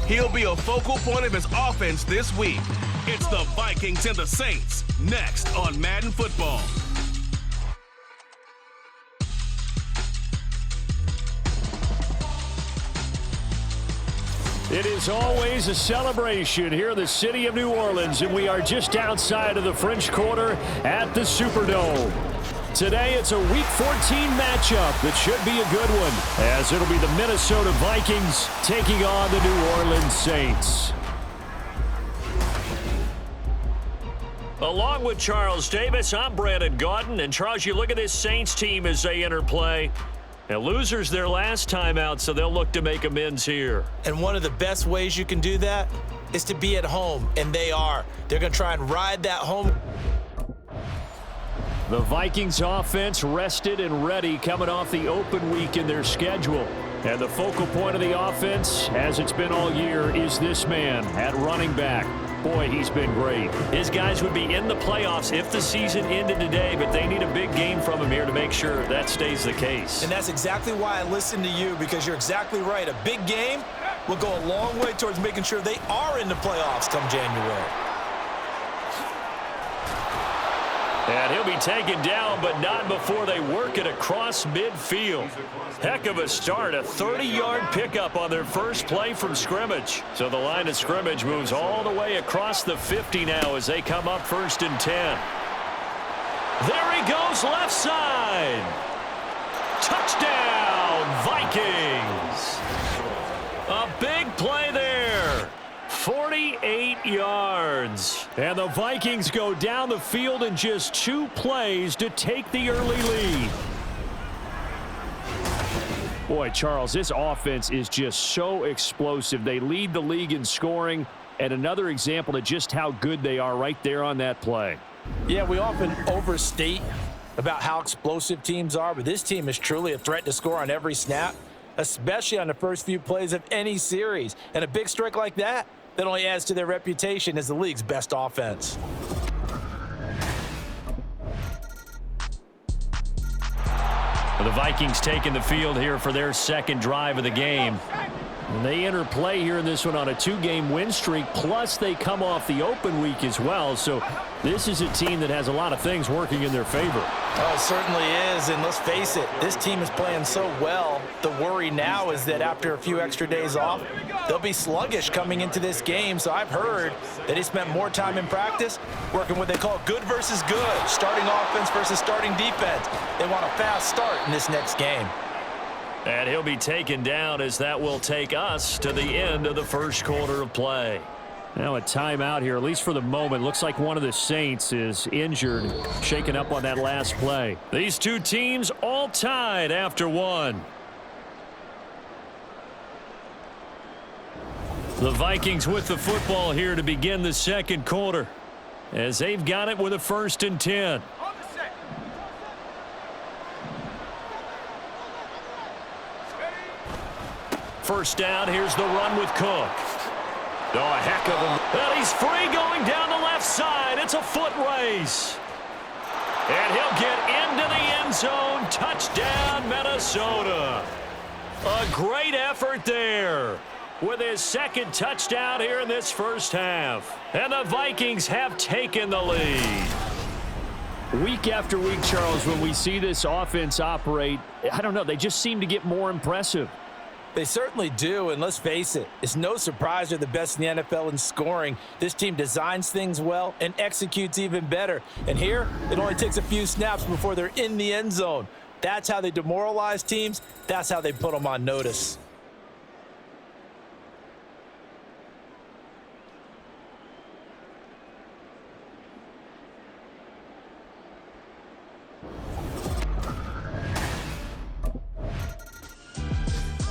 He'll be a focal point of his offense this week. It's the Vikings and the Saints, next on Madden Football. It is always a celebration here in the city of New Orleans, and we are just outside of the French Quarter at the Superdome. Today, it's a Week 14 matchup that should be a good one, as it'll be the Minnesota Vikings taking on the New Orleans Saints. Along with Charles Davis, I'm Brandon Gaudin, and Charles, you look at this Saints team as they enter play. Now, losers their last time out, so they'll look to make amends here. And one of the best ways you can do that is to be at home, and they are. They're going to try and ride that home. The Vikings offense rested and ready coming off the open week in their schedule. And the focal point of the offense, as it's been all year, is this man at running back. Boy, he's been great. His guys would be in the playoffs if the season ended today, but they need a big game from him here to make sure that stays the case. And that's exactly why I listen to you, because you're exactly right. A big game will go a long way towards making sure they are in the playoffs come January. And he'll be taken down, but not before they work it across midfield. Heck of a start, a 30-yard pickup on their first play from scrimmage. So the line of scrimmage moves all the way across the 50 now as they come up 1st and 10. There he goes, left side. Touchdown, Vikings. A big play there. 48 yards. And the Vikings go down the field in just 2 plays to take the early lead. Boy, Charles, this offense is just so explosive. They lead the league in scoring, and another example of just how good they are right there on that play. Yeah, we often overstate about how explosive teams are, but this team is truly a threat to score on every snap, especially on the first few plays of any series. And a big strike like that only adds to their reputation as the league's best offense. The Vikings taking the field here for their second drive of the game. And they enter play here in this one on a 2-game win streak, plus they come off the open week as well. So this is a team that has a lot of things working in their favor. Oh, it certainly is, and let's face it, this team is playing so well. The worry now is that after a few extra days off, they'll be sluggish coming into this game. So I've heard that he spent more time in practice working what they call good versus good, starting offense versus starting defense. They want a fast start in this next game. And he'll be taken down as that will take us to the end of the first quarter of play. Now a timeout here, at least for the moment. Looks like one of the Saints is injured, shaken up on that last play. These two teams all tied after one. The Vikings with the football here to begin the second quarter, as they've got it with a 1st and 10. First down, here's the run with Cook. Oh, a heck of a... And he's free going down the left side. It's a foot race. And he'll get into the end zone. Touchdown, Minnesota. A great effort there with his second touchdown here in this first half. And the Vikings have taken the lead. Week after week, Charles, when we see this offense operate, I don't know, they just seem to get more impressive. They certainly do, and let's face it, it's no surprise they're the best in the NFL in scoring. This team designs things well and executes even better. And here, it only takes a few snaps before they're in the end zone. That's how they demoralize teams. That's how they put them on notice.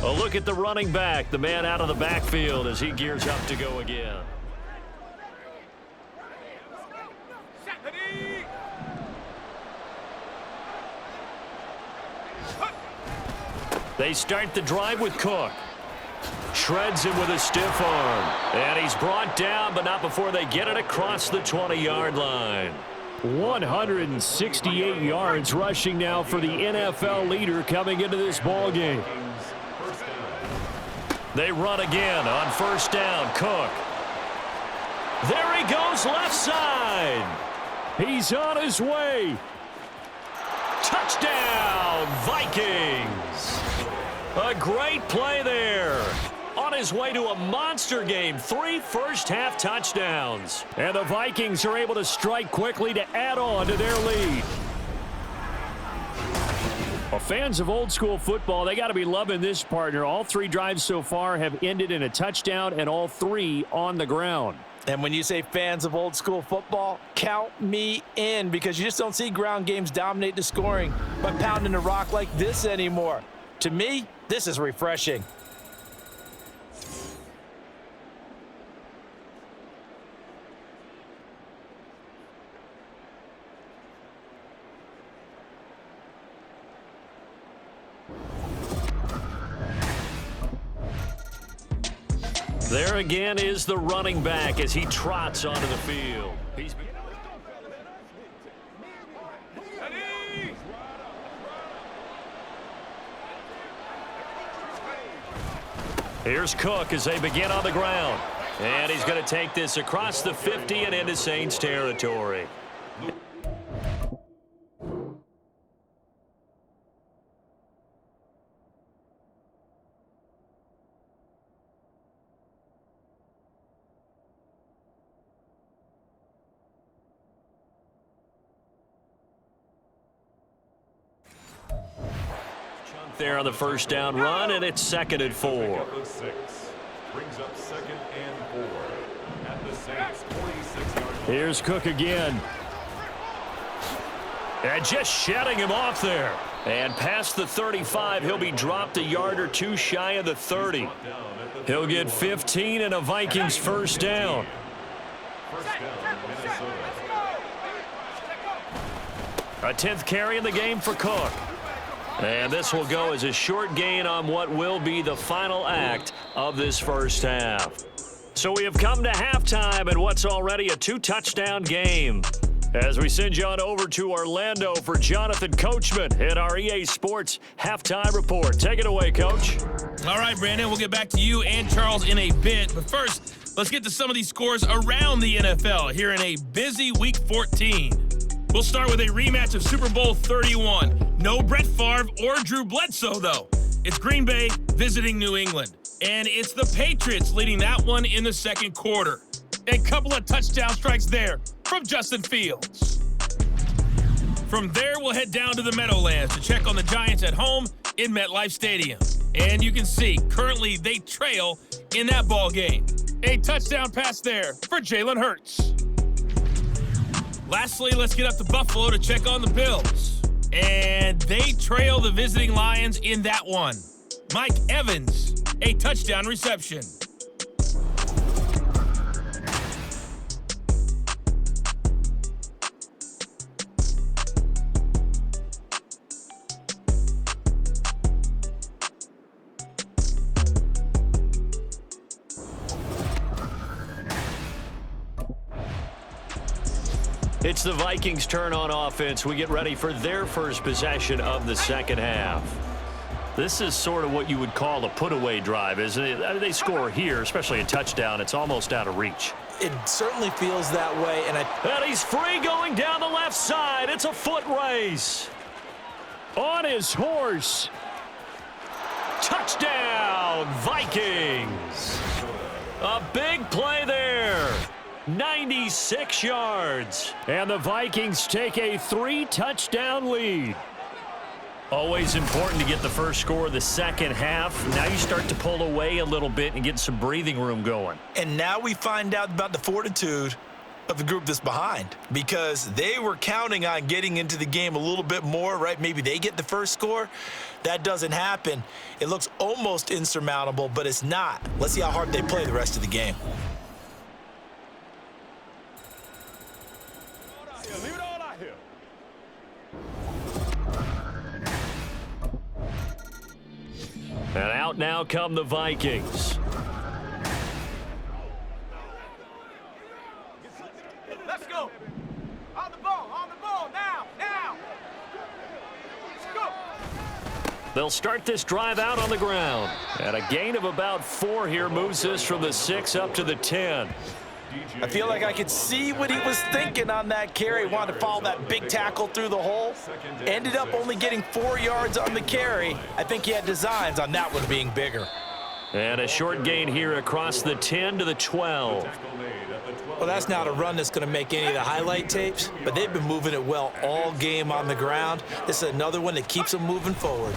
A look at the running back, the man out of the backfield as he gears up to go again. They start the drive with Cook. Shreds him with a stiff arm. And he's brought down, but not before they get it across the 20-yard line. 168 yards rushing now for the NFL leader coming into this ball game. They run again on first down. Cook. There he goes left side. He's on his way. Touchdown, Vikings. A great play there. On his way to a monster game, 3 first-half touchdowns. And the Vikings are able to strike quickly to add on to their lead. Well, fans of old-school football, they got to be loving this, partner. All 3 drives so far have ended in a touchdown, and all 3 on the ground. And when you say fans of old-school football, count me in, because you just don't see ground games dominate the scoring by pounding the rock like this anymore. To me, this is refreshing. There again is the running back as he trots onto the field. Here's Cook as they begin on the ground. And he's going to take this across the 50 and into Saints territory. There on the first down run, and it's 2nd and 4. Brings up 2nd and 4 at the Saints 46-yard. Here's Cook again. And just shedding him off there. And past the 35, he'll be dropped a yard or 2 shy of the 30. He'll get 15 and a Vikings first down. A 10th carry in the game for Cook. And this will go as a short gain on what will be the final act of this first half. So we have come to halftime in what's already a 2-touchdown game. As we send you on over to Orlando for Jonathan Coachman at our EA Sports Halftime Report. Take it away, Coach. All right, Brandon, we'll get back to you and Charles in a bit. But first, let's get to some of these scores around the NFL here in a busy Week 14. We'll start with a rematch of Super Bowl 31. No Brett Favre or Drew Bledsoe, though. It's Green Bay visiting New England. And it's the Patriots leading that one in the second quarter. A couple of touchdown strikes there from Justin Fields. From there, we'll head down to the Meadowlands to check on the Giants at home in MetLife Stadium. And you can see, currently they trail in that ball game. A touchdown pass there for Jalen Hurts. Lastly, let's get up to Buffalo to check on the Bills. And they trail the visiting Lions in that one. Mike Evans, a touchdown reception. It's the Vikings' turn on offense. We get ready for their first possession of the second half. This is sort of what you would call a put-away drive, isn't it? They score here, especially a touchdown. It's almost out of reach. It certainly feels that way. And he's free going down the left side. It's a foot race. On his horse. Touchdown, Vikings. A big play there. 96 yards. And the Vikings take a 3-touchdown lead. Always important to get the first score of the second half. Now you start to pull away a little bit and get some breathing room going. And now we find out about the fortitude of the group that's behind, because they were counting on getting into the game a little bit more, right? Maybe they get the first score. That doesn't happen. It looks almost insurmountable, but it's not. Let's see how hard they play the rest of the game. Leave it all out here. And out now come the Vikings. Let's go. On the ball, now. Let's go. They'll start this drive out on the ground. And a gain of about 4 here moves this from the 6 up to the 10. I feel like I could see what he was thinking on that carry. Wanted to follow that big tackle through the hole. Ended up only getting 4 yards on the carry. I think he had designs on that one being bigger. And a short gain here across the 10 to the 12. Well, that's not a run that's going to make any of the highlight tapes, but they've been moving it well all game on the ground. This is another one that keeps them moving forward.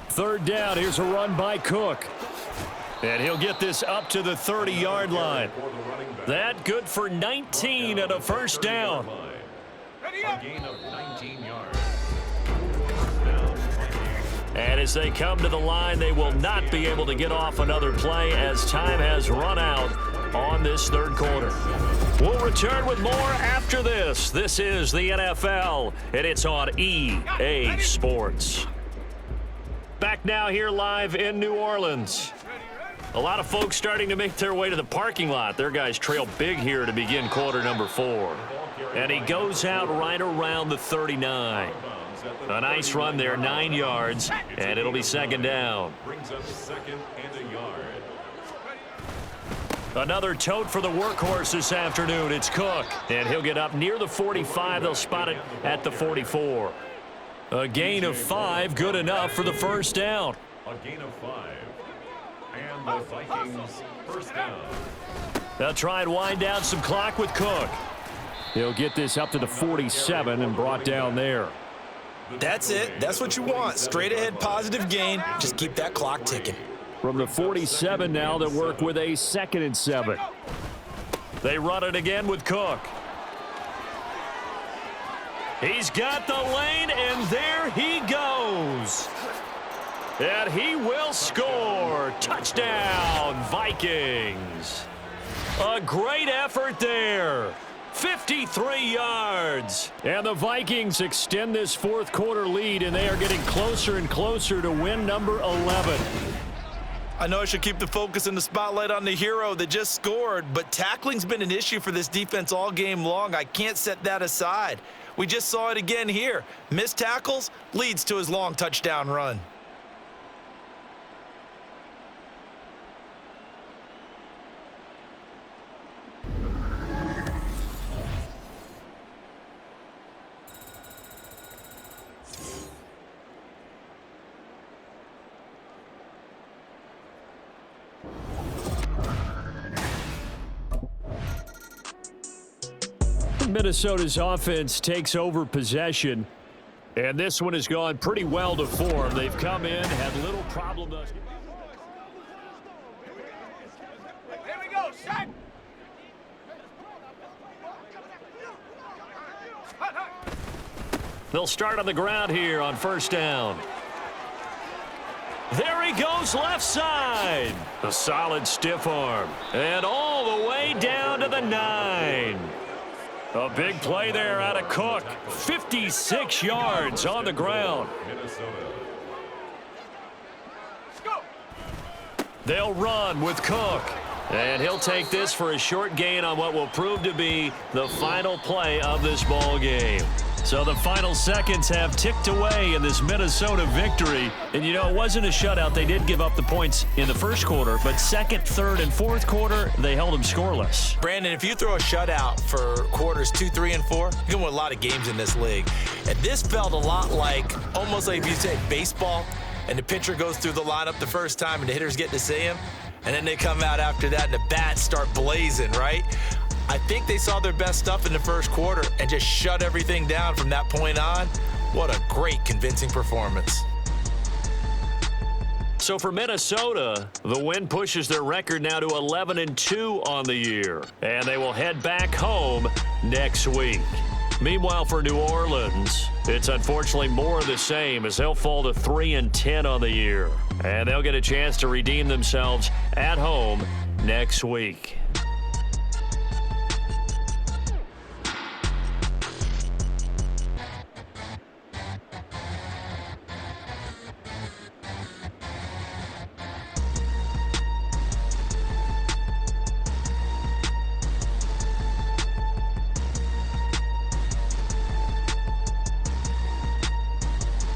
3rd down, here's a run by Cook. And he'll get this up to the 30-yard line. That good for 19 and a first down. A gain of 19 yards. And as they come to the line, they will not be able to get off another play as time has run out on this 3rd quarter. We'll return with more after this. This is the NFL, and it's on EA Sports. Back now here live in New Orleans. A lot of folks starting to make their way to the parking lot. Their guys trail big here to begin quarter number 4. And he goes out right around the 39. A nice run there, 9 yards, and it'll be 2nd down. Brings up 2nd and a yard. Another tote for the workhorse this afternoon. It's Cook, and he'll get up near the 45. They'll spot it at the 44. A gain of 5, good enough for the first down. A gain of 5. And the Vikings first down. They'll try and wind down some clock with Cook. He'll get this up to the 47 and brought down there. That's it. That's what you want. Straight ahead positive gain. Just keep that clock ticking. From the 47 now, they work with a 2nd and 7. They run it again with Cook. He's got the lane, and there he goes. And he will score. Touchdown, Vikings. A great effort there. 53 yards. And the Vikings extend this 4th quarter lead, and they are getting closer and closer to win number 11. I know I should keep the focus and the spotlight on the hero that just scored, but tackling's been an issue for this defense all game long. I can't set that aside. We just saw it again here. Missed tackles leads to his long touchdown run. Minnesota's offense takes over possession, and this one has gone pretty well to form. They've come in, had little problem. Here we go, set. They'll start on the ground here on 1st down. There he goes left side. A solid stiff arm. And all the way down to the 9. A big play there out of Cook. 56 yards on the ground. They'll run with Cook. And he'll take this for a short gain on what will prove to be the final play of this ball game. So the final seconds have ticked away in this Minnesota victory. And, you know, it wasn't a shutout. They did give up the points in the 1st quarter, but 2nd, 3rd, and 4th quarter, they held them scoreless. Brandon, if you throw a shutout for quarters 2, 3, and 4, you can win a lot of games in this league. And this felt a lot like, almost like if you say baseball, and the pitcher goes through the lineup the first time and the hitters get to see him, and then they come out after that and the bats start blazing, right? I think they saw their best stuff in the 1st quarter and just shut everything down from that point on. What a great, convincing performance. So for Minnesota, the win pushes their record now to 11-2 on the year, and they will head back home next week. Meanwhile, for New Orleans, it's unfortunately more of the same as they'll fall to 3-10 on the year, and they'll get a chance to redeem themselves at home next week.